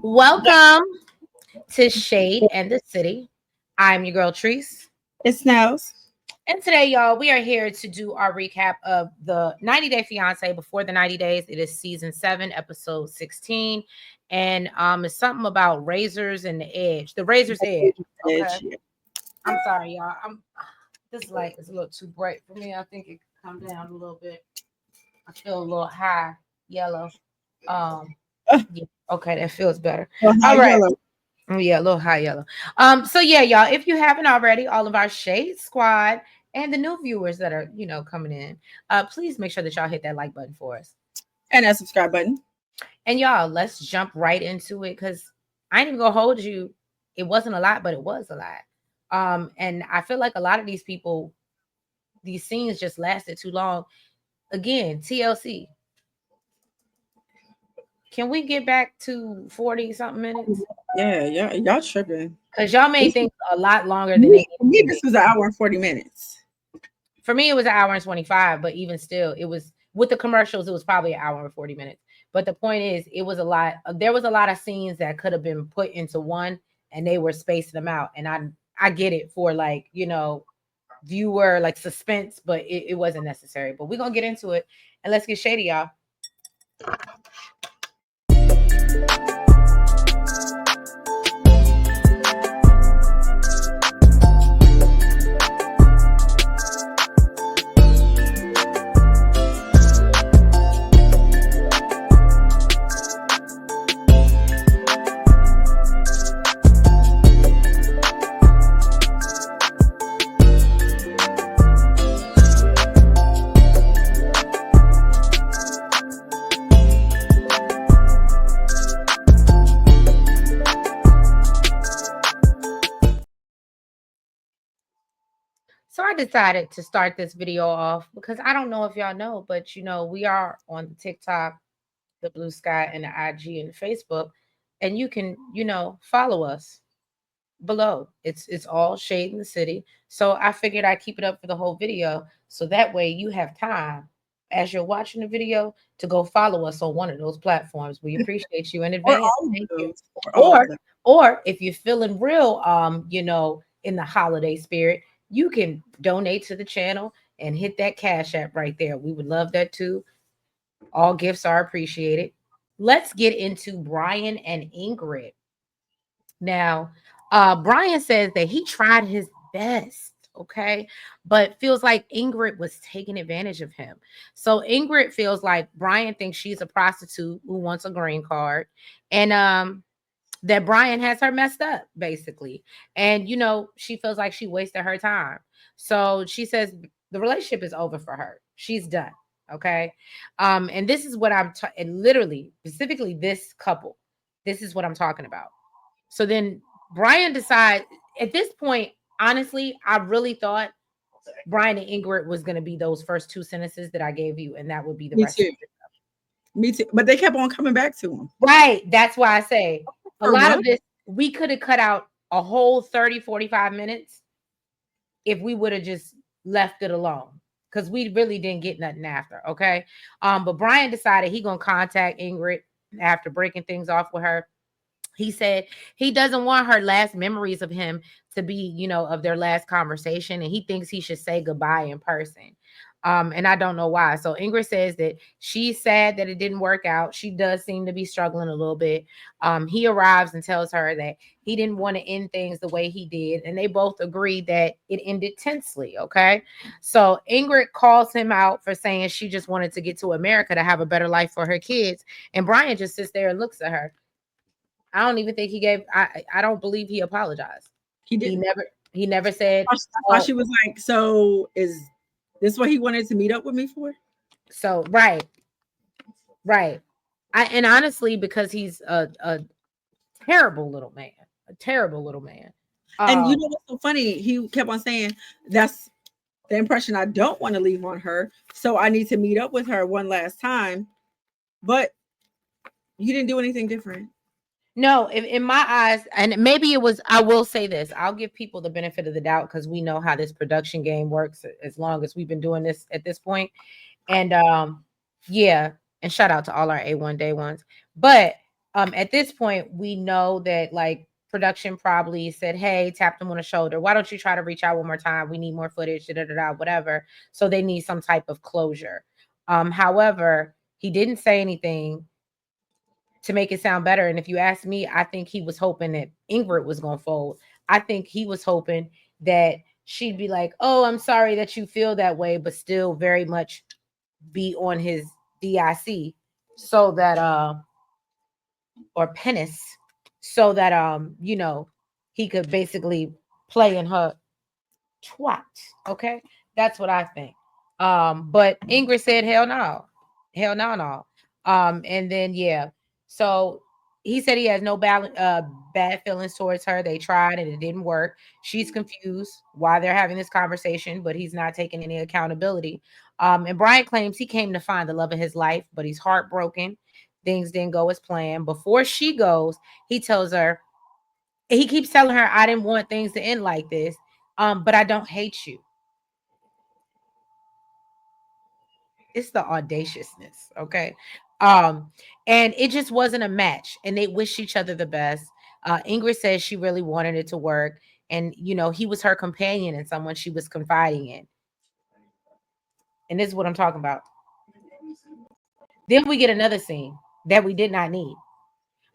Welcome to Shade and the City. I'm your girl Treese. It's Niles. And today, y'all, we are here to do our recap of the 90 Day Fiancé. Before the 90 days, it is season 7, episode 16. And it's something about razors and the edge. The razor's edge. Okay. I'm sorry, y'all. This light is a little too bright for me. I think it could come down a little bit. I feel a little high yellow. Yeah, okay, that feels better. All right. Yellow. Yeah, a little high yellow. So yeah, y'all, if you haven't already, all of our Shade Squad and the new viewers that are, coming in, please make sure that y'all hit that like button for us. And that subscribe button. And y'all, let's jump right into it because I ain't even gonna hold you. It wasn't a lot, but it was a lot. And I feel like a lot of these people, these scenes just lasted too long. Again, TLC. Can we get back to 40 something minutes? Yeah, y'all tripping. Because y'all made things a lot longer than they For me, this was an hour and 40 minutes. For me, it was an hour and 25, but even still, it was with the commercials, it was probably an hour and 40 minutes. But the point is, it was a lot. There was a lot of scenes that could have been put into one, and they were spacing them out. And I get it for viewer suspense, but it wasn't necessary. But we're gonna get into it and let's get shady, y'all. So I decided to start this video off because I don't know if y'all know, but we are on the TikTok, the BlueSky, and the IG and the Facebook, and you can, follow us below. It's all Shade in the City. So I figured I'd keep it up for the whole video, so that way you have time as you're watching the video to go follow us on one of those platforms. We appreciate you in advance. Thank you. Or if you're feeling real, in the holiday spirit, you can donate to the channel and hit that Cashapp right there. We would love that too. All gifts are appreciated. Let's get into Brian and Ingrid. Now, Brian says that he tried his best, okay, but feels like Ingrid was taking advantage of him. So Ingrid feels like Brian thinks she's a prostitute who wants a green card, and that Brian has her messed up, basically. And she feels like she wasted her time. So she says the relationship is over for her. She's done. Okay. And this is what and literally, specifically this couple, this is what I'm talking about. So then Brian decides at this point, honestly, I really thought Brian and Ingrid was going to be those first two sentences that I gave you, and that would be the rest of it. Me too. But they kept on coming back to him. Right. That's why I say a lot of this, we could have cut out a whole 30, 45 minutes if we would have just left it alone, because we really didn't get nothing after. Okay. But Brian decided he gonna contact Ingrid after breaking things off with her. He said he doesn't want her last memories of him to be, of their last conversation, and he thinks he should say goodbye in person. And I don't know why. So Ingrid says that she's sad that it didn't work out. She does seem to be struggling a little bit. He arrives and tells her that he didn't want to end things the way he did. And they both agree that it ended tensely. Okay. So Ingrid calls him out for saying she just wanted to get to America to have a better life for her kids. And Brian just sits there and looks at her. I don't even think I don't believe he apologized. He never said. She was like, so is this what he wanted to meet up with me for? So right. And honestly, because he's a terrible little man, And what's so funny? He kept on saying that's the impression I don't want to leave on her. So I need to meet up with her one last time. But you didn't do anything different. No, in my eyes, and maybe it was, I will say this, I'll give people the benefit of the doubt because we know how this production game works as long as we've been doing this at this point. And yeah, and shout out to all our A1 day ones. But At this point, we know that like production probably said, "Hey, tapped him on the shoulder. Why don't you try to reach out one more time? We need more footage, da da da, da, whatever." So they need some type of closure. However, he didn't say anything to make it sound better. And if you ask me, I think he was hoping that Ingrid was gonna fold. I think he was hoping that she'd be like, "Oh, I'm sorry that you feel that way," but still very much be on his DIC so that or penis so that he could basically play in her twat. Okay, that's what I think. But Ingrid said, "Hell no, hell no, no." And then yeah, so he said he has no bad feelings towards her. They tried and it didn't work. She's confused why they're having this conversation, but he's not taking any accountability. And Brian claims he came to find the love of his life, but he's heartbroken. Things didn't go as planned. Before she goes, he tells her, he keeps telling her, "I didn't want things to end like this, but I don't hate you." It's the audaciousness, okay? Um, and it just wasn't a match, and they wish each other the best. Ingrid says she really wanted it to work, and he was her companion and someone she was confiding in. And this is what I'm talking about. Then we get another scene that we did not need,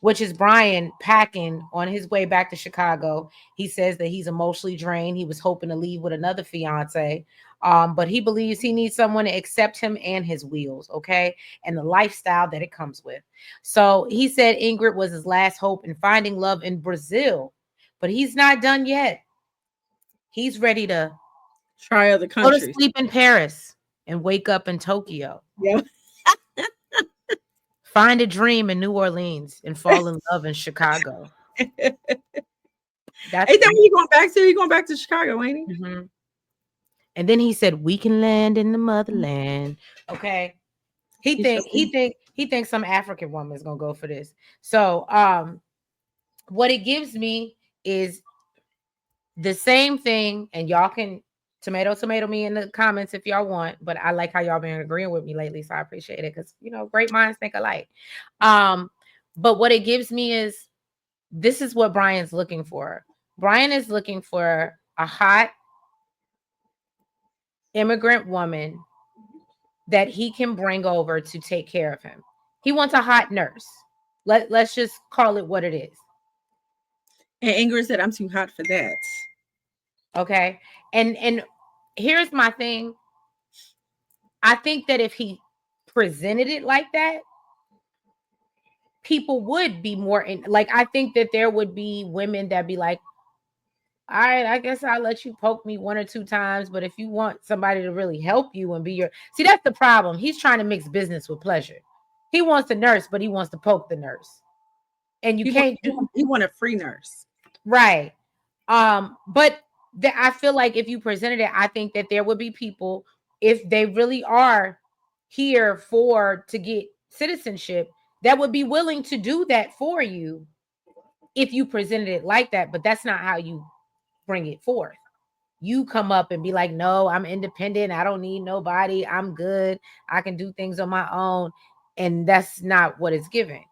which is Brian packing on his way back to Chicago. He says that he's emotionally drained. He was hoping to leave with another fiance, but he believes he needs someone to accept him and his wheels, okay, and the lifestyle that it comes with. So he said Ingrid was his last hope in finding love in Brazil, but he's not done yet. He's ready to Try other go to countries. sleep in Paris and wake up in Tokyo, Yeah. find a dream in New Orleans, and fall in love in Chicago. Ain't That's that what he going back to? He going back to Chicago, ain't he? Mhm. And then he said, "We can land in the motherland." Okay. He He think just he think he thinks some African woman is gonna go for this. So what it gives me is the same thing, and y'all can tomato me in the comments if y'all want, but I like how y'all been agreeing with me lately, so I appreciate it because great minds think alike. Um, but what it gives me is this is what Brian's looking for. Brian is looking for a hot immigrant woman that he can bring over to take care of him. He wants a hot nurse. Let's just call it what it is. and Ingrid said, "I'm too hot for that." Okay. And here's my thing. I think that if he presented it like that, people would be more in, like, I think that there would be women that be like, "All right, I guess I'll let you poke me one or two times, but if you want somebody to really help you and be your," see, that's the problem. He's trying to mix business with pleasure. He wants the nurse, but he wants to poke the nurse. And you He want can't do he want a free nurse. right. But I feel like if you presented it, I think that there would be people, if they really are here for to get citizenship, that would be willing to do that for you if you presented it like that. But that's not how you bring it forth. You come up and be like, "No, I'm independent. I don't need nobody. I'm good. I can do things on my own." And that's not what it's given.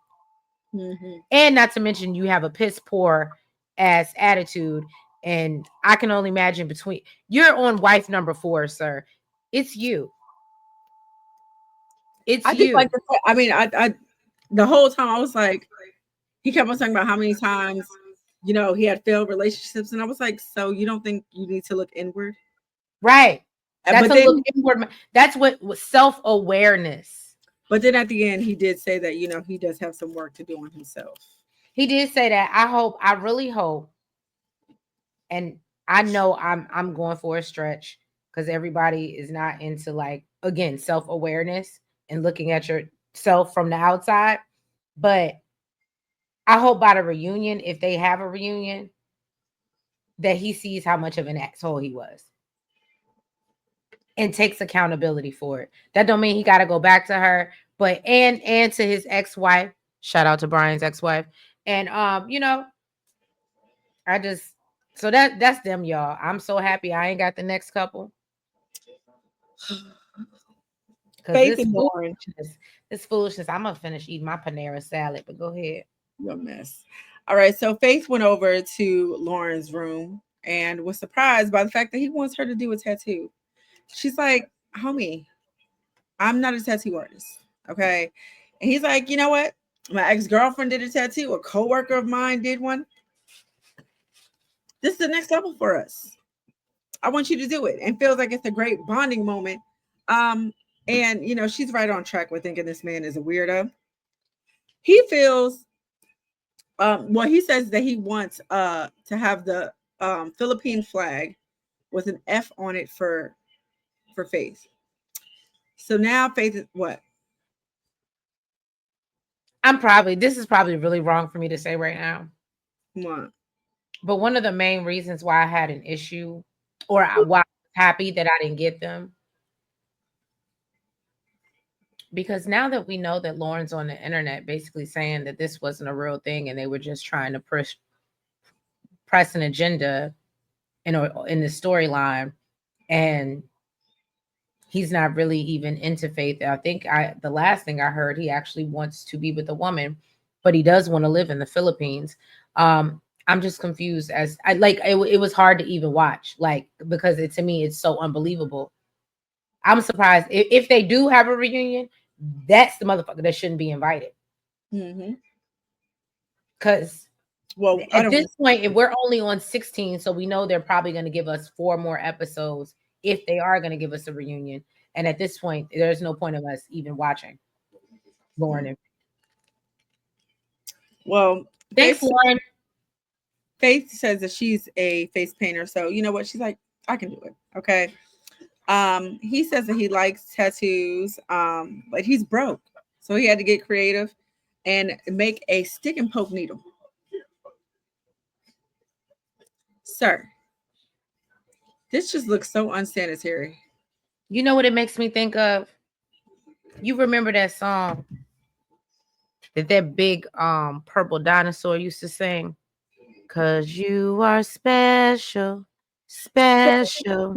Mm-hmm. And not to mention you have a piss poor ass attitude. And I can only imagine between you're on wife number 4, sir. It's you. It's I just like you. the I mean, I the whole time I was like, he kept on talking about how many times, he had failed relationships, and I was like, so you don't think you need to look inward? Right. That's But a then, look inward. That's what self-awareness. but then at the end, he did say that he does have some work to do on himself. He did say that. I really hope, and I know I'm going for a stretch because everybody is not into, like, again, self-awareness and looking at yourself from the outside. But I hope by the reunion, if they have a reunion, that he sees how much of an asshole he was and takes accountability for it. That don't mean he got to go back to her, but and to his ex-wife. Shout out to Brian's ex-wife. And I just so that's them, y'all. I'm so happy I ain't got the next couple because Faith in Loren. this foolishness. I'm gonna finish eating my Panera salad. But go ahead. You're a mess. All right, so Faith went over to Lauren's room and was surprised by the fact that he wants her to do a tattoo. She's like, homie, I'm not a tattoo artist. Okay. And he's like, you know what? My ex-girlfriend did a tattoo, a co-worker of mine did one. This is the next level for us. I want you to do it. And feels like it's a great bonding moment. Um, and she's right on track with thinking this man is a weirdo. He feels well, he says that he wants to have the Philippine flag with an F on it for Faith. So now Faith is what? This is probably really wrong for me to say right now. What? But one of the main reasons why I had an issue or why I was happy that I didn't get them, because now that we know that Lauren's on the internet basically saying that this wasn't a real thing and they were just trying to press an agenda in the storyline, and he's not really even into Faith. I think the last thing I heard, he actually wants to be with a woman, but he does want to live in the Philippines. I'm just confused as I like it was hard to even watch, like, because to me it's so unbelievable. I'm surprised if they do have a reunion, that's the motherfucker that shouldn't be invited. Mm-hmm. Because Well, I at don't. this point, if we're only on 16, so we know they're probably going to give us 4 more episodes if they are going to give us a reunion. And at this point, there's no point of us even watching Lauren. Well, Thanks, Faith, Lauren. Faith says that she's a face painter, so you know what? She's like, I can do it. Okay. He says that he likes tattoos, but he's broke, so he had to get creative and make a stick and poke needle. Sir, this just looks so unsanitary. You know what it makes me think of? You remember that song that big purple dinosaur used to sing? Cause you are special, special.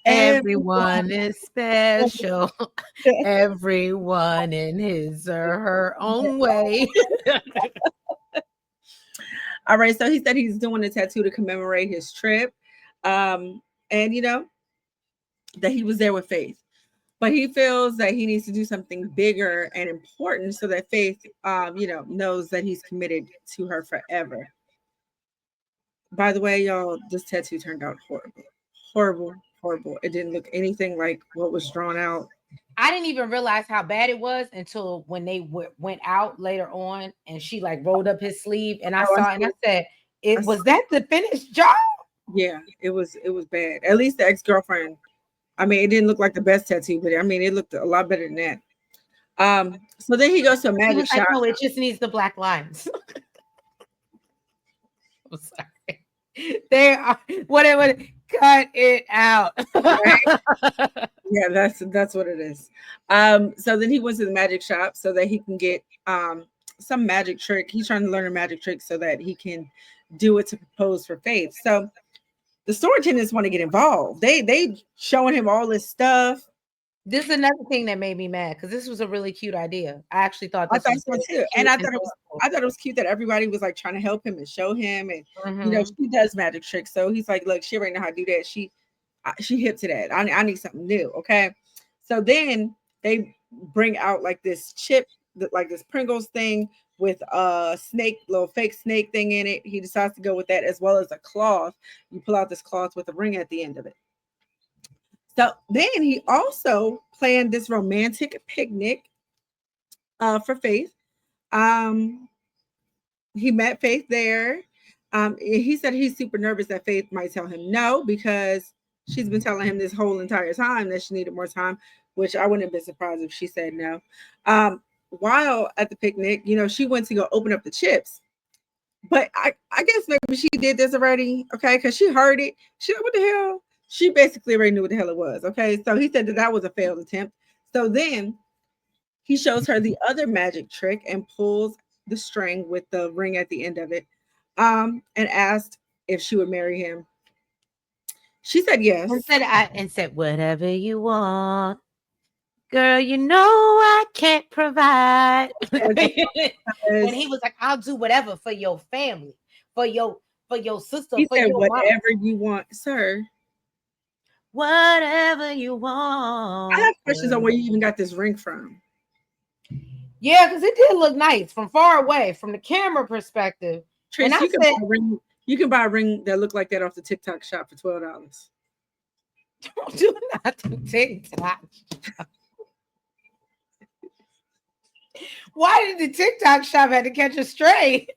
Everyone. Everyone is special. Everyone in his or her own way. All right, so he said he's doing a tattoo to commemorate his trip, and that he was there with Faith, but he feels that he needs to do something bigger and important so that Faith, knows that he's committed to her forever. By the way, y'all, this tattoo turned out horrible, horrible, horrible. It didn't look anything like what was drawn out. I didn't even realize how bad it was until when they went out later on and she like rolled up his sleeve and I Oh, saw it and I said, I "It saw, was that the finished job?" yeah, it was bad. At least the ex girlfriend. I mean, it didn't look like the best tattoo, but I mean, it looked a lot better than that. So then he goes to a He magic was like, shop. "No, it just needs the black lines." I'm sorry. They are whatever. Cut it out. Right? Yeah, that's what it is. So then he went to the magic shop so that he can get some magic trick. He's trying to learn a magic trick so that he can do it to propose for Faith. So the store attendants want to get involved. They showing him all this stuff. This is another thing that made me mad because this was a really cute idea. I actually thought I this thought was so really too, and cute and thoughtful. I thought it was cute that everybody was like trying to help him and show him, and Mhm. she does magic tricks. So he's like, look, she already know how to do that. She hip to that. I need something new. Okay. So then they bring out like this chip, like this Pringles thing with a snake, little fake snake thing in it. He decides to go with that as well as a cloth. You pull out this cloth with a ring at the end of it. So then he also planned this romantic picnic for Faith. Um, he met Faith there. He said he's super nervous that Faith might tell him no because she's been telling him this whole entire time that she needed more time, which I wouldn't have been surprised if she said no. While at the picnic, she went to go open up the chips, but I guess maybe she did this already, okay? Because she heard it. She like, what the hell? She basically already knew what the hell it was, okay? So he said that was a failed attempt. So then he shows her the other magic trick and pulls the string with the ring at the end of it, and asked if she would marry him. She said yes. And said whatever you want. Girl, you know I can't provide. When he Because was like, I'll do whatever for your family, for your sister, he for said, your mom. whatever you want, sir. Whatever you I want, have questions on where you even got this ring from. yeah, because it did look nice from far away, from the camera perspective. And Trace, I said, you can buy a ring that look like that off the TikTok shop for $12. don't do not to TikTok. Why did the TikTok shop had to catch a stray?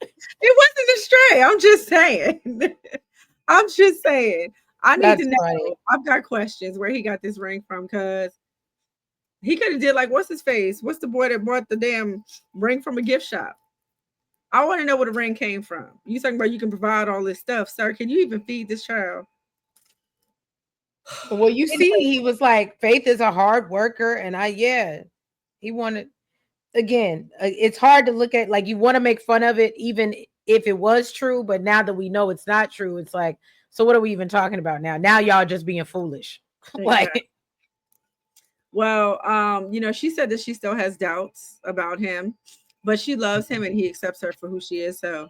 It wasn't a stray. I'm just saying. I'm just saying. I need to That's funny. know. I've got questions where he got this ring from because he could have did like what's his face? What's the boy that bought the damn ring from a gift shop? I want to know where the ring came from. You talking about you can provide all this stuff, sir? Can you even feed this child? Well, you see, Anyway, he was like, Faith is a hard worker, and yeah, he wanted again. It's hard to look at, like, you want to make fun of it, even if it was true, but now that we know it's not true, it's like, so what are we even talking about now? Now y'all just being foolish, exactly. like. Well, she said that she still has doubts about him, but she loves him and he accepts her for who she is. So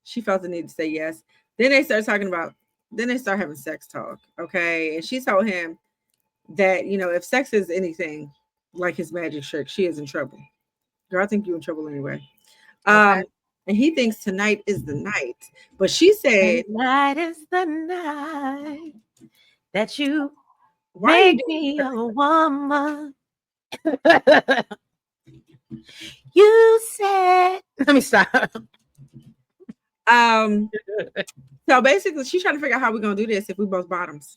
she felt the need to say yes. Then they start talking about, then they start having sex talk. Okay. And she told him that, if sex is anything like his magic trick, she is in trouble. Girl, I think you're in trouble anyway. Okay. Um, and he thinks tonight is the night. But she said, Tonight is the night that you why are you make doing me that? a woman. You said, let me stop. Um, so basically she's trying to figure out how we're gonna do this if we both bottoms.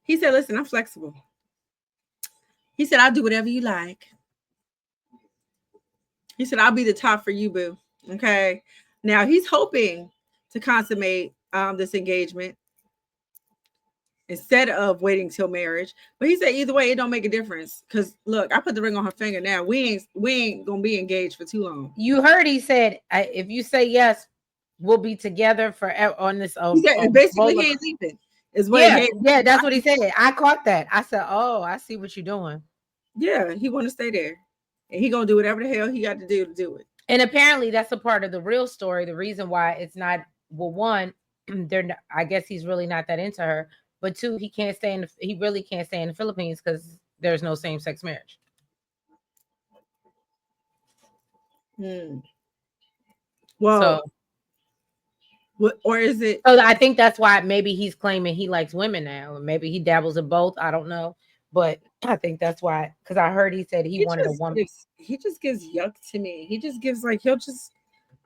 He said, listen, I'm flexible. He said, I'll do whatever you like. He said, I'll be the top for you, boo. Okay. Now he's hoping to consummate this engagement instead of waiting till marriage. But he said either way, it don't make a difference. Cause look, I put the ring on her finger now. We ain't gonna be engaged for too long. You heard he said, if you say yes, we'll be together forever on this He said basically roller. he ain't leaving. Is what he Yeah, gave. yeah, that's what he said. I caught that. I said, oh, I see what you're doing. Yeah, he want to stay there, and he gonna do whatever the hell he got to do it. And apparently that's a part of the real story. The reason why it's not, well, one, they're not, I guess he's really not that into her, but two, he really can't stay in the Philippines because there's no same-sex marriage. Hmm. Well, So what or is it? So I think that's why maybe he's claiming he likes women now. Maybe he dabbles in both. I don't know. But I think that's why, because I heard he said he wanted a woman. He just gives yuck to me. He just gives like he'll just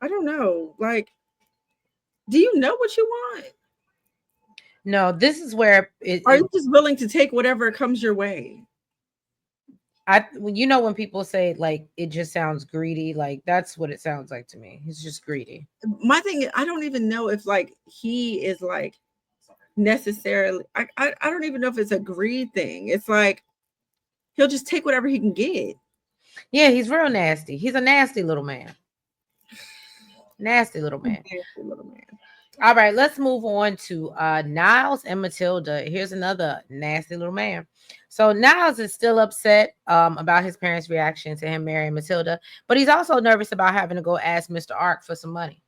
I don't know. Like, do you know what you want? No, this is where Or are you just willing to take whatever comes your way? when people say like it just sounds greedy, like that's what it sounds like to me. He's just greedy. My thing is, I don't even know if like he is like necessarily. I don't even know if it's a greed thing. It's like he'll just take whatever he can get. Yeah, he's real nasty. He's a nasty little man. Nasty little man. Nasty little man. All right, let's move on to Niles and Matilda. Here's another nasty little man. So Niles is still upset about his parents' reaction to him marrying Matilda, but he's also nervous about having to go ask Mr. Ark for some money.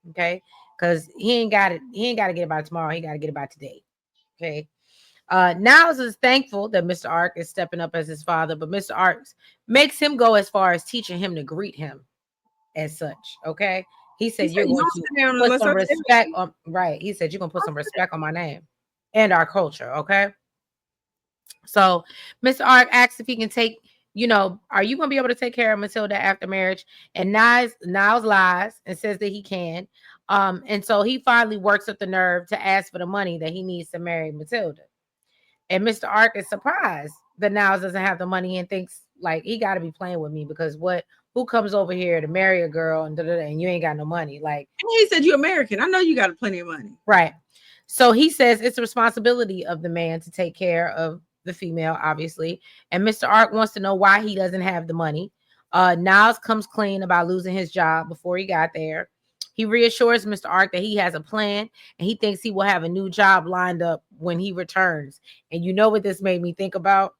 Okay, because he ain't got it. He ain't got to get it by tomorrow. He got to get it by today. Okay. Niles is thankful that Mr. Ark is stepping up as his father, but Mr. Ark makes him go as far as teaching him to greet him as such. Okay. He He said, said, you're "You going don't to sit down put unless I some tell respect you." on, right. He said, you're going to put some respect on my name and our culture. Okay. So Mr. Ark asks if he can take, are you going to be able to take care of Matilda after marriage? And Niles lies and says that he can. And so he finally works up the nerve to ask for the money that he needs to marry Matilda. And Mr. Ark is surprised that Niles doesn't have the money and thinks like he got to be playing with me because who comes over here to marry a girl and and you ain't got no money? Like, And he said, "You're American. I know you got plenty of money." right. So he says it's the responsibility of the man to take care of the female, obviously. And Mr. Ark wants to know why he doesn't have the money. Niles comes clean about losing his job before he got there. He reassures Mr. Ark that he has a plan and he thinks he will have a new job lined up when he returns. And you know what this made me think about?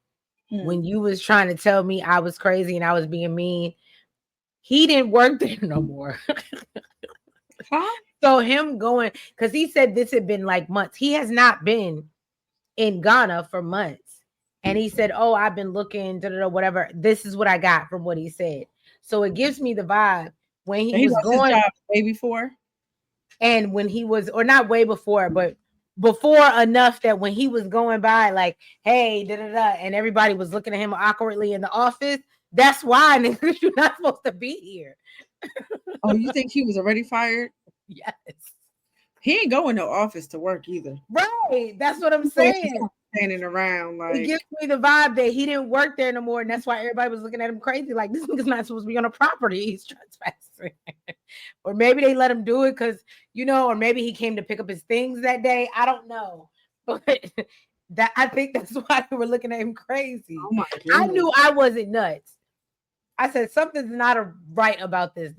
Hmm. When you was trying to tell me I was crazy and I was being mean, he didn't work there no more. Huh? So him going, because he said this had been like months. He has not been in Ghana for months. And he said, oh, I've been looking, da, da, da, whatever. This is what I got from what he said. So it gives me the vibe when he And he was lost his going job way before. and when he was, or not way before, but before enough that when he was going by, like, hey, da, da, da, and everybody was looking at him awkwardly in the office. That's why, nigga, you're not supposed to be here. Oh, you think he was already fired? Yes. He ain't going to office to work either. Right. That's what I'm He was saying. standing around It like, gives me the vibe that he didn't work there no more, and that's why everybody was looking at him crazy. Like this nigga's not supposed to be on a property. He's trespassing, or maybe they let him do it because or maybe he came to pick up his things that day. I don't know, but that I think that's why they were looking at him crazy. oh my I goodness. knew I wasn't nuts. I said something's not right about this.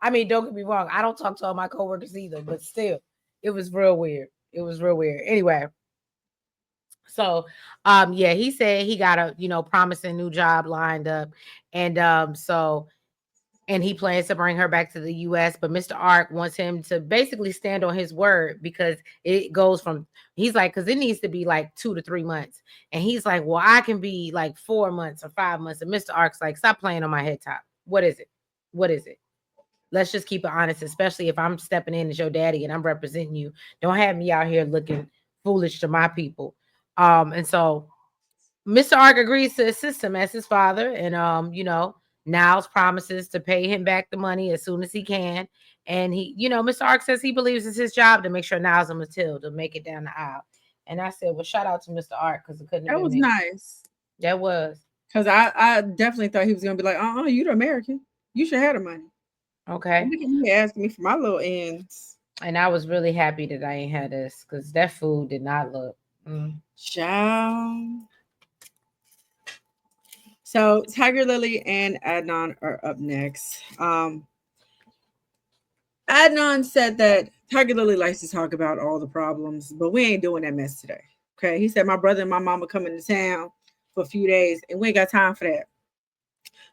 I mean, don't get me wrong. I don't talk to all my coworkers either, but still, it was real weird. It was real weird. Anyway. So, yeah, he said he got a promising new job lined up, and and he plans to bring her back to the U.S. But Mr. Ark wants him to basically stand on his word because it goes from he's like because it needs to be like 2 to 3 months, and he's like, well, I can be like 4 months or 5 months, and Mr. Ark's like, stop playing on my head top. What is it? What is it? Let's just keep it honest, especially if I'm stepping in as your daddy and I'm representing you. Don't have me out here looking foolish to my people. And so Mr. Ark agrees to assist him as his father, and Niles promises to pay him back the money as soon as he can. And Mr. Ark says he believes it's his job to make sure Niles and Matilda make it down the aisle. And I said, well, shout out to Mr. Ark because it couldn't have That been was me. nice. That was. Because I definitely thought he was going to be like, you the American. You should have the money. Okay. Look at me asking me for my little ends. And I was really happy that I ain't had this because that food did not look. Ciao. So Tiger Lily and Adnan are up next. Adnan said that Tiger Lily likes to talk about all the problems, but we ain't doing that mess today. Okay. He said, my brother and my mama coming to town for a few days, and we ain't got time for that.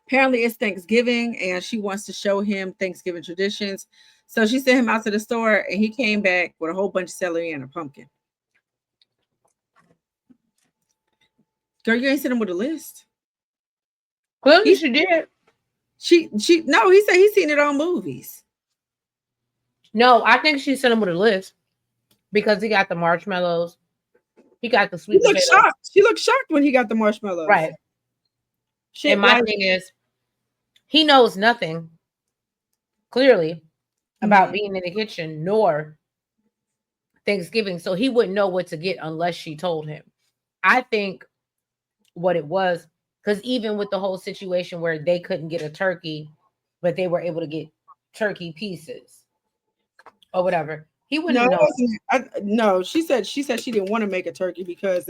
Apparently, it's Thanksgiving, and she wants to show him Thanksgiving traditions. So she sent him out to the store, and he came back with a whole bunch of celery and a pumpkin. Girl, you ain't sent him with a list. Clearly, she did. She no, he said he's seen it on movies. No, I think she sent him with a list because he got the marshmallows. He got the sweet potatoes. Shocked. She looked shocked when he got the marshmallows. Right. Shit, And my thing is, he knows nothing clearly about being in the kitchen nor Thanksgiving. So he wouldn't know what to get unless she told him. I think what it was, because even with the whole situation where they couldn't get a turkey, but they were able to get turkey pieces or whatever, he wouldn't no, know. no. She said she didn't want to make a turkey because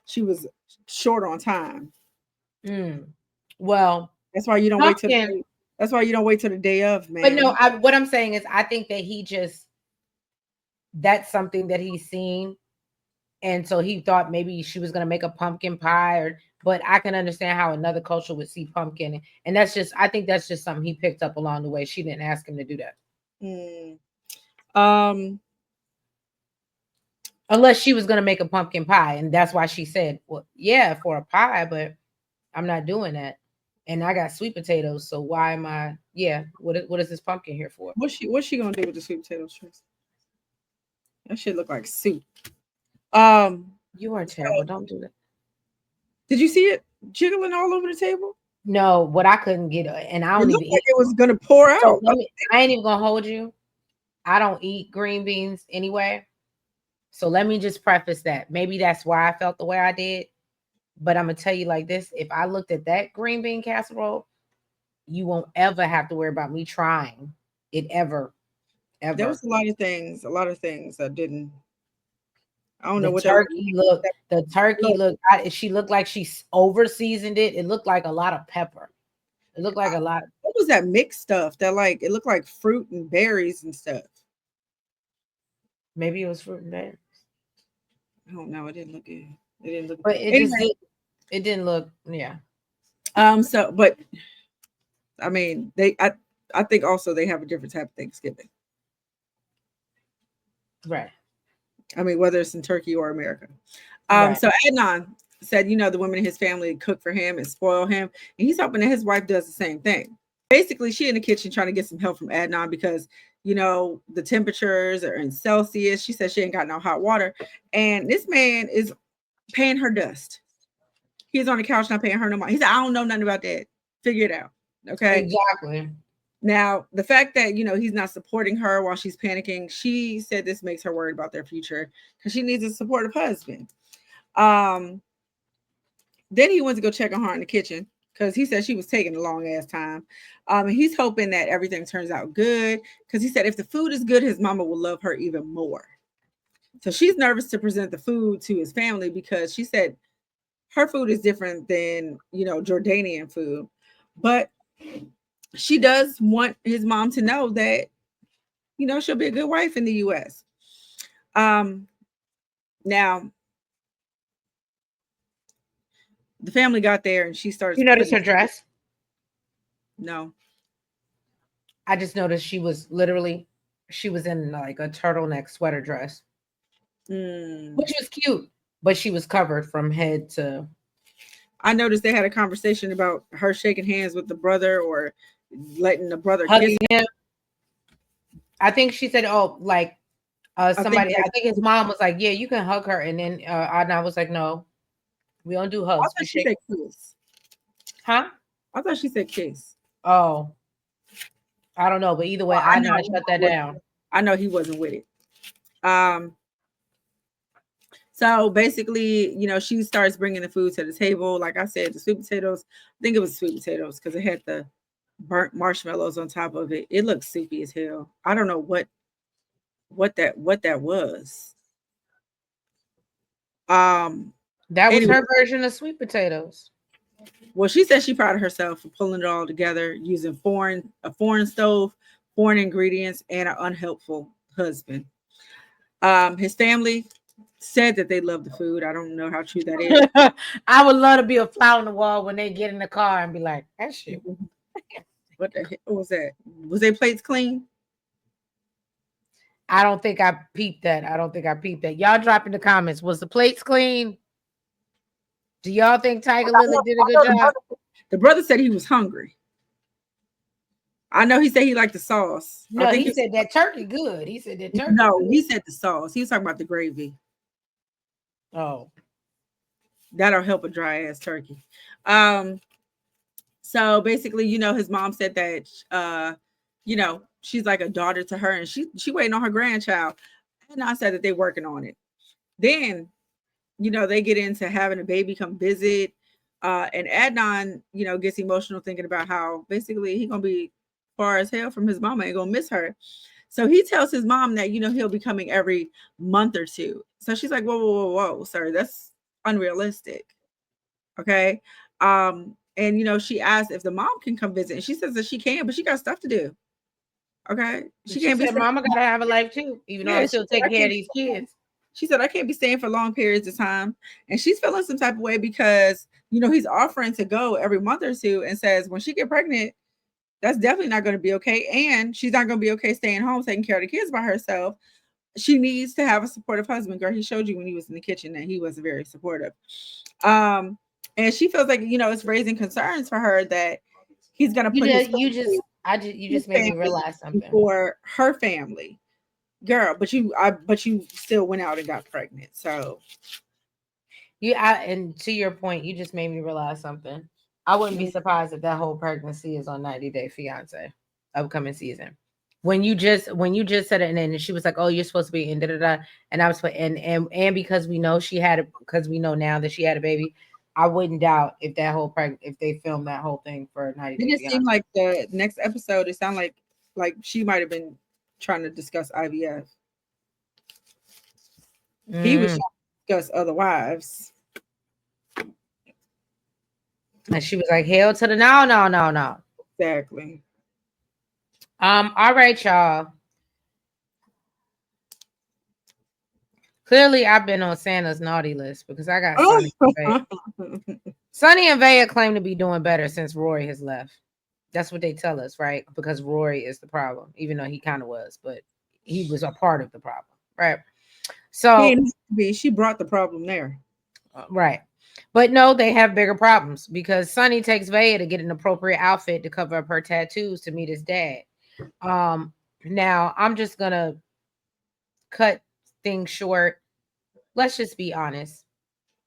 she was short on time. Well, that's why you don't wait till that's why you don't wait till the day of, man. But no, what I'm saying is I think that that's something that he's seen. And so he thought maybe she was going to make a pumpkin pie but I can understand how another culture would see pumpkin. And I think that's just something he picked up along the way. She didn't ask him to do that. Unless she was going to make a pumpkin pie. And that's why she said, well, yeah, for a pie, but I'm not doing that. And I got sweet potatoes. So why am I, what is this pumpkin here for? What's she going to do with the sweet potatoes? That shit look like soup. You are terrible. Don't do that. Did you see it jiggling all over the table? No, what I couldn't get, and I don't even eat. It was gonna pour out. So I ain't even gonna hold you. I don't eat green beans anyway. So let me just preface that. Maybe that's why I felt the way I did. But I'm gonna tell you like this: if I looked at that green bean casserole, you won't ever have to worry about me trying it ever. There was a lot of things that didn't. I don't know what turkey looked. The turkey looked. She looked like she over seasoned it. It looked like a lot of pepper. It looked like a lot. What was that mixed stuff? That it looked like fruit and berries and stuff. Maybe it was fruit and berries. I don't know. It didn't look good. It didn't look But it just anyway. did. It didn't look. Yeah. So, but I mean, I think also they have a different type of Thanksgiving. Right. I mean, whether it's in Turkey or America. Right. So Adnan said, the women in his family cook for him and spoil him, and he's hoping that his wife does the same thing. Basically, she in the kitchen trying to get some help from Adnan because the temperatures are in Celsius. She said she ain't got no hot water, and this man is paying her dust. He's on the couch not paying her no money. He said, I don't know nothing about that. Figure it out. Okay. Exactly. Now, the fact that, he's not supporting her while she's panicking, she said this makes her worried about their future because she needs a supportive husband. Then he went to go check on her in the kitchen because he said she was taking a long ass time. And he's hoping that everything turns out good because he said if the food is good, his mama will love her even more. So she's nervous to present the food to his family because she said her food is different than, Jordanian food. But she does want his mom to know that, she'll be a good wife in the US. Now the family got there and she starts You notice putting her dress? no. I just noticed she was in like a turtleneck sweater dress, Mm. which was cute, but she was covered from head to. I noticed they had a conversation about her shaking hands with the brother or letting the brother kiss Hugging him. I think she said, "Oh, like her. I think somebody." like I think his mom was like, "Yeah, you can hug her," and then Adnan was like, "No, we don't do I hugs. We thought she shake." said kiss. Huh? I thought she said kiss. Oh, I don't know, but either way, Well, I Adnan know shut that down. he wasn't with it. Um, so basically, she starts bringing the food to the table. Like I said, the sweet potatoes. I think it was sweet potatoes because it had the burnt marshmallows on top of it. It looked soupy as hell. I don't know what that was. Um. That was Anyway, her version of sweet potatoes. well, she said she proud of herself for pulling it all together using a foreign stove, foreign ingredients, and an unhelpful husband. His family said that they love the food. I don't know how true that is. I would love to be a fly on the wall when they get in the car and be like, "That shit." What the hell was that? Was their plates clean? I don't think I peeped that. I don't think I peeped that. Y'all drop in the comments. Was the plates clean? Do y'all think Tiger Lily did a I good know job? the brother said he was hungry. I know he said he liked the sauce. I No, think he said that turkey good. He said that turkey no, good. he said the sauce. He was talking about the gravy. Oh, That'll help a dry ass turkey. Um, so basically, his mom said that she's like a daughter to her and she waiting on her grandchild. And I said that they're working on it. Then, they get into having a baby come visit. And Adnan, gets emotional thinking about how basically he gonna be far as hell from his mama and gonna miss her. So he tells his mom that, he'll be coming every month or two. So she's like, whoa, whoa, whoa, whoa, sir, that's unrealistic. Okay. And she asked if the mom can come visit, and she says that she can, but she got stuff to do. Okay. She she can't be said, staying. "Mama gotta have a life too, even though I'm Yeah, she still said I taking care of can't. these kids." She said I can't be staying for long periods of time, and she's feeling some type of way because he's offering to go every month or two, and says when she get pregnant, that's definitely not going to be okay, and she's not going to be okay staying home taking care of the kids by herself. She needs to have a supportive husband. Girl, he showed you when he was in the kitchen that he wasn't very supportive. Um, and she feels like it's raising concerns for her that he's going to put You his just made me family realize something. before her family. Girl, but you still went out and got pregnant. So And to your point, you just made me realize something. I wouldn't be surprised if that whole pregnancy is on 90 Day Fiance, upcoming season. When you just said it, and then she was like, "Oh, you're supposed to be in da da da," and I was put and because we know because we know now that she had a baby, I wouldn't doubt if they filmed that whole thing for 90 Day didn't it seem Fiance. like the next episode, it sounded like she might have been trying to discuss IVF. He was Mm. trying to discuss other wives. And she was like, "Hell to the no, no, no, no." Exactly. All right, y'all. Clearly, I've been on Santa's naughty list because I got Oh, Sonny and Vea. Sonny and Vea claim to be doing better since Rory has left. That's what they tell us, right? Because Rory is the problem, even though he kind of was, but he was a part of the problem, right? he So, ain't be. She brought the problem there. right. But no, they have bigger problems because Sonny takes Vea to get an appropriate outfit to cover up her tattoos to meet his dad. Um, Now I'm just gonna cut things short. Let's just be honest.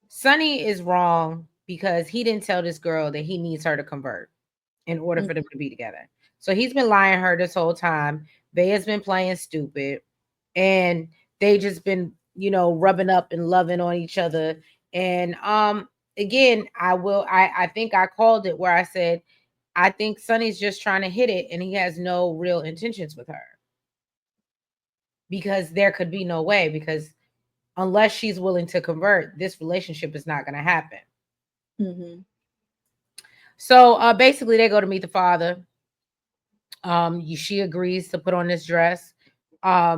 Sonny is wrong because he didn't tell this girl that he needs her to convert in order Mm. for them to be together. So he's been lying to her this whole time. Vea's been playing stupid, and they just been, rubbing up and loving on each other. And again, I think I called it where I said I think Sonny's just trying to hit it and he has no real intentions with her because there could be no way because unless she's willing to convert, this relationship is not going to happen. Mm-hmm. So basically, they go to meet the father. She agrees to put on this dress. I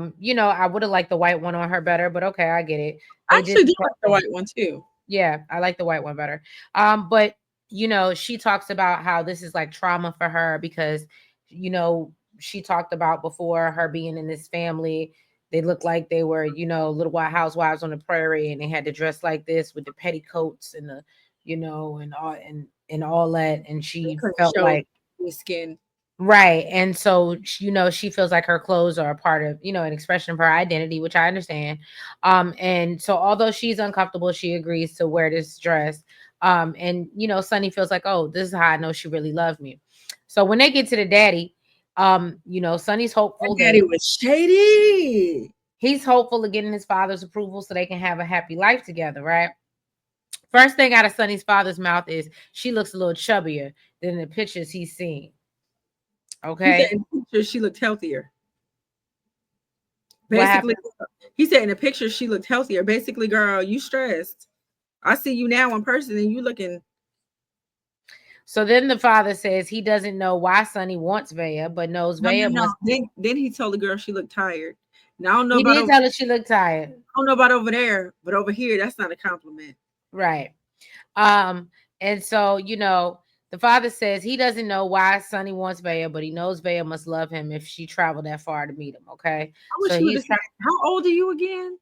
would have liked the white one on her better, but okay, I get it. I They did actually the do like the purple. white one too. Yeah, I like the white one better. But she talks about how this is like trauma for her because, you know, she talked about before her being in this family. They looked like they were, little white housewives on the prairie, and they had to dress like this with the petticoats and the, and all that. And They she couldn't felt show like the skin. right. And so, she feels like her clothes are a part of, an expression of her identity, which I understand. And so although she's uncomfortable, she agrees to wear this dress. And Sunny feels like, oh, this is how I know she really loved me. So when they get to the daddy, Sunny's That hopeful that daddy was shady. he's hopeful of getting his father's approval so they can have a happy life together, right? First thing out of Sunny's father's mouth is she looks a little chubbier than the pictures he's seen. He said Okay. in the picture she looked healthier. What Basically, happened? he said in the picture she looked healthier. Basically, girl, you stressed. I see you now in person and you looking. So then the father says he doesn't know why Sonny wants Vea, but knows No, no, Vea no. must. Then he told the girl she looked tired. Now I don't know He about did over. tell her she looked tired. I don't know about over there, but over here that's not a compliment. Right. Um, and so, the father says he doesn't know why Sonny wants Vea, but he knows Vea must love him if she traveled that far to meet him. Okay. I wish So he would he's have said, trying. "How old are you again?"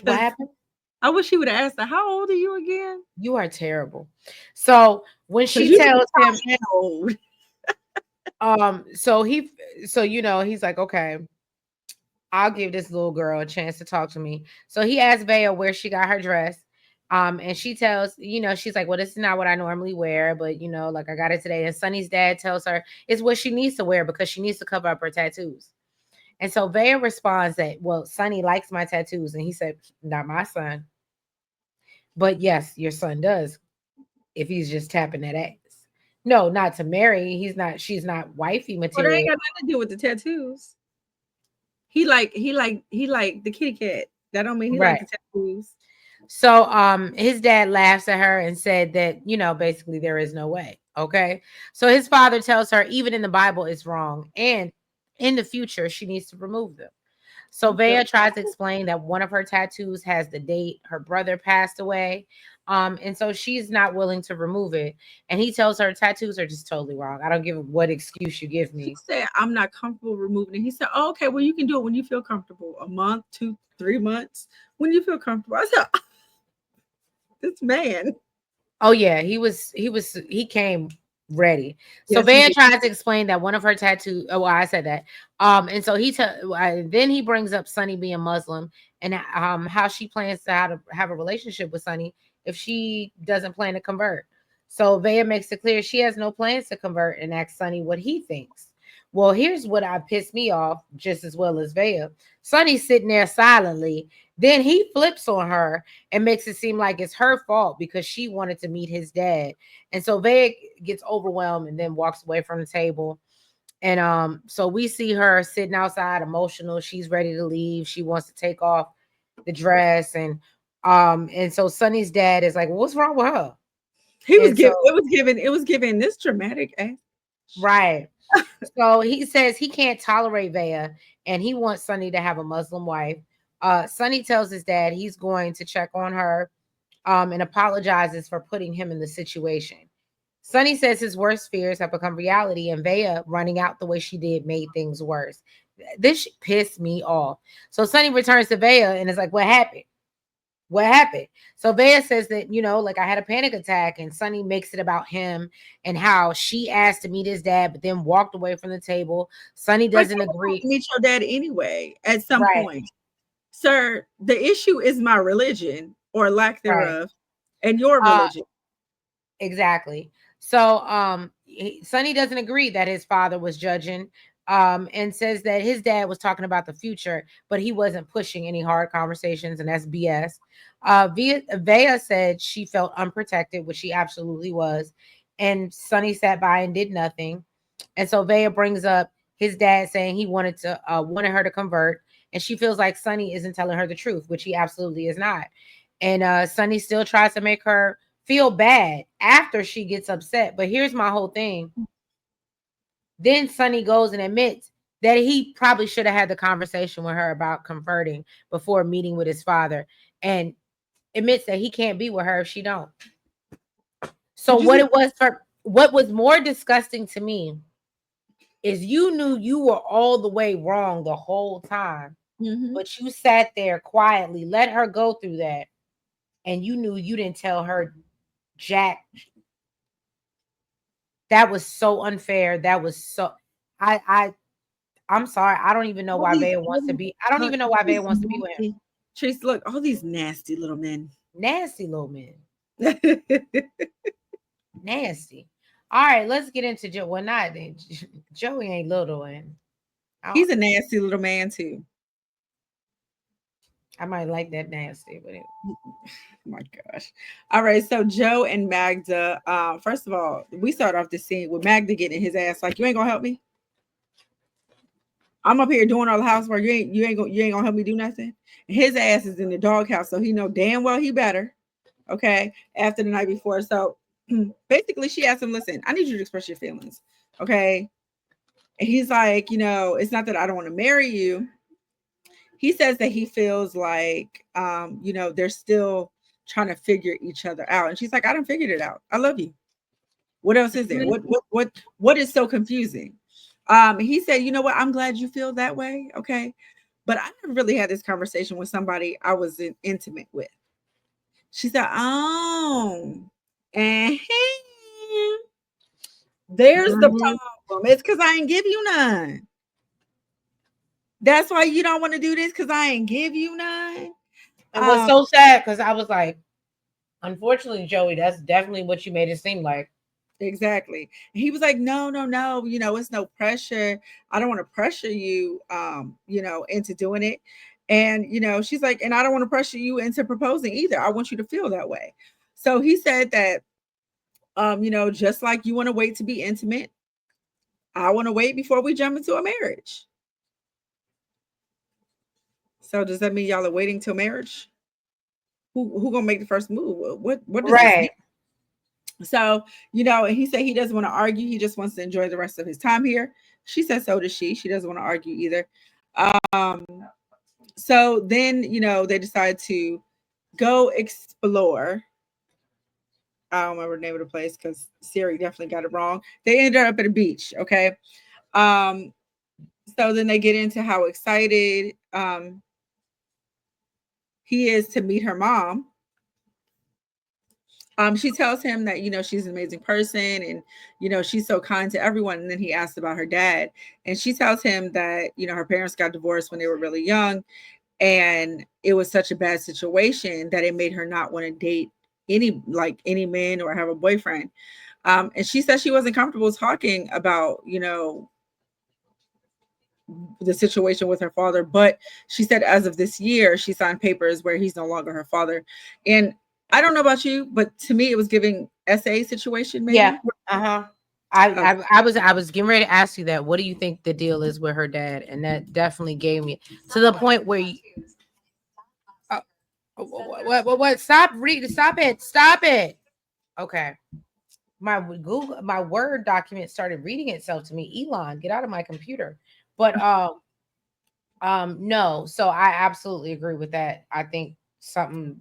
What Because happened? I wish he would have asked her, "How old are you again?" You are terrible. So when Because she you tells him, look old. so he's like, okay, I'll give this little girl a chance to talk to me. So he asked Vea where she got her dress. And she tells, she's like, well, this is not what I normally wear, but like I got it today. And Sunny's dad tells her it's what she needs to wear because she needs to cover up her tattoos. And so Vea responds that, well, Sunny likes my tattoos. And he said, not my son. But yes, your son does if he's just tapping that ass. No, not to marry. She's not wifey But it ain't material. got nothing to do with the tattoos. He like the kitty cat. That don't mean he like Right. the tattoos. So his dad laughs at her and said that, basically there is no way. Okay. So his father tells her even in the Bible it's wrong and in the future she needs to remove them. So Okay. Vea tries to explain that one of her tattoos has the date her brother passed away. And so she's not willing to remove it. And he tells her tattoos are just totally wrong. I don't give what excuse you give She me. said, "I'm not comfortable removing it." He said, "Oh, okay, well, you can do it when you feel comfortable. A month, 2, 3 months, when you feel comfortable." I said, "This man." Oh yeah, he came ready. So Yes, he Vea did. tries to explain that one of her tattoos. Oh, well, I said that. And so then he brings up Sunny being Muslim and how she plans to have a relationship with Sunny if she doesn't plan to convert. So Vea makes it clear she has no plans to convert and asks Sunny what he thinks. Well, here's what I pissed me off just as well as Vea. Sunny's sitting there silently. Then he flips on her and makes it seem like it's her fault because she wanted to meet his dad. And so Veg gets overwhelmed and then walks away from the table. And so we see her sitting outside emotional. She's ready to leave. She wants to take off the dress and so Sunny's dad is like, well, "What's wrong with her?" He was And so giving. It was giving this dramatic ass. right. So he says he can't tolerate Vea and he wants Sunny to have a Muslim wife. Sonny tells his dad he's going to check on her, and apologizes for putting him in the situation. Sonny says his worst fears have become reality, and Vea running out the way she did made things worse. This pissed me off. So Sonny returns to Vea and is like, "What happened? What happened?" So Vea says that, like, I had a panic attack, and Sonny makes it about him and how she asked to meet his dad, but then walked away from the table. Sonny But doesn't you were supposed agree. to meet your dad anyway at some Right, point. Sir, the issue is my religion or lack right. thereof and your Uh, religion. Exactly. So Sonny doesn't agree that his father was judging, and says that his dad was talking about the future, but he wasn't pushing any hard conversations, and that's BS. Vea said she felt unprotected, which she absolutely was, and Sonny sat by and did nothing. And so Vea brings up his dad saying he wanted her to convert, and she feels like Sonny isn't telling her the truth, which he absolutely is not. And Sonny still tries to make her feel bad after she gets upset. But here's my whole thing. Then Sonny goes and admits that he probably should have had the conversation with her about converting before meeting with his father, and admits that he can't be with her if she don't. So Did you see? what was more disgusting to me is you knew you were all the way wrong the whole time, Mhm. but you sat there quietly, let her go through that, and you knew you didn't tell her jack. That was so unfair. That was so. I I'm sorry. I don't even know All why these, Vea all wants to these, be. I don't look, even know all why Vea these wants to be with him. nasty, Trace, look, all these nasty little men. Nasty little man. Nasty. All right, let's get into Joe. Well, not Joey ain't little, and He's a nasty little man too. I might like that nasty, but My gosh. All right. So Joe and Magda. First of all, we start off the scene with Magda getting his ass like, you ain't gonna help me. I'm up here doing all the housework. You ain't gonna help me do nothing. And his ass is in the doghouse, so he know damn well he better. Okay. After the night before. So basically she asked him, listen, I need you to express your feelings. Okay. And he's like, it's not that I don't want to marry you. He says that he feels like they're still trying to figure each other out. And she's like, I done figured it out. I love you. What else is there? What is so confusing? He said, you know what? I'm glad you feel that way. Okay. But I never really had this conversation with somebody I was intimate with. She said, oh, and there's the Mhm. problem. It's because I ain't give you none. That's why you don't want to do this because I ain't give you none. And what's so sad, because I was like, unfortunately, Joey, that's definitely what you made it seem like. Exactly. He was like, no, no, no, it's no pressure. I don't want to pressure you, into doing it. And, she's like, and I don't want to pressure you into proposing either. I want you to feel that way. So he said that, just like you want to wait to be intimate, I want to wait before we jump into a marriage. So does that mean y'all are waiting till marriage? Who gonna make the first move? What does this mean? Right. So, and he said he doesn't want to argue. He just wants to enjoy the rest of his time here. She said so does she. She doesn't want to argue either. Um, so then, they decide to go explore. I don't remember the name of the place because Siri definitely got it wrong. They ended up at a beach. Okay. Um, so then they get into how excited he is to meet her mom. She tells him that she's an amazing person, and she's so kind to everyone. And then he asks about her dad, and she tells him that her parents got divorced when they were really young, and it was such a bad situation that it made her not want to date any men or have a boyfriend. And she said she wasn't comfortable talking about the situation with her father, but she said as of this year she signed papers where he's no longer her father. And I don't know about you, but to me it was giving SA situation Yeah. maybe. Uh-huh. Okay. I was getting ready to ask you that. What do you think the deal is with her dad? And that definitely gave me to the point where you, uh, what? Stop reading. Stop it. Stop it. Okay. My Word document started reading itself to me. Elon, get out of my computer. But No, so I absolutely agree with that. I think something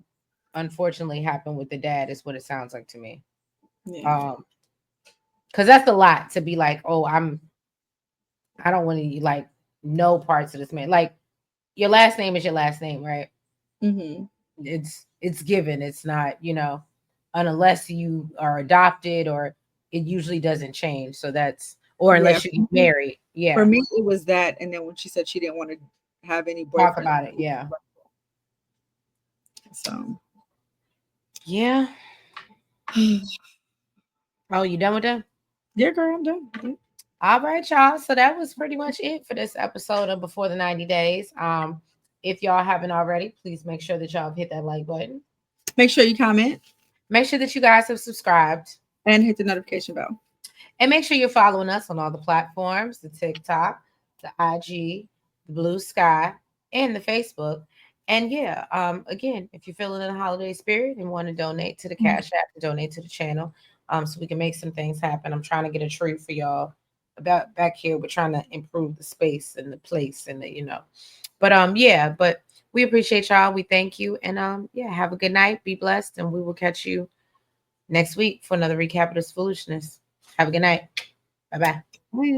unfortunately happened with the dad is what it sounds like to me. Yeah. Um, because that's a lot to be like, oh, I don't want to like know parts of this man. Like your last name is your last name, right? Mm-hmm. It's given. It's not, unless you are adopted or it usually doesn't change. So that's or Yeah. unless you get married. For Yeah. me, it was that, and then when she said she didn't want to have any Talk boyfriends, about it. Yeah. so Yeah. Oh, you done with them? yeah, girl, I'm done. Yeah. All right, y'all. So that was pretty much it for this episode of Before the 90 Days. If y'all haven't already, please make sure that y'all have hit that like button. Make sure you comment Make sure that you guys have subscribed. and hit the notification bell. And make sure you're following us on all the platforms, the TikTok, the IG, the Blue Sky, and the Facebook. And yeah, again, if you're feeling in the holiday spirit and want to donate to the Mm. Cash App and donate to the channel, so we can make some things happen. I'm trying to get a tree for y'all about back here. We're trying to improve the space and the place and the. But yeah, but we appreciate y'all. We thank you. And yeah, have a good night. Be blessed, and we will catch you next week for another recap of this foolishness. Have a good night. Bye bye. Bye.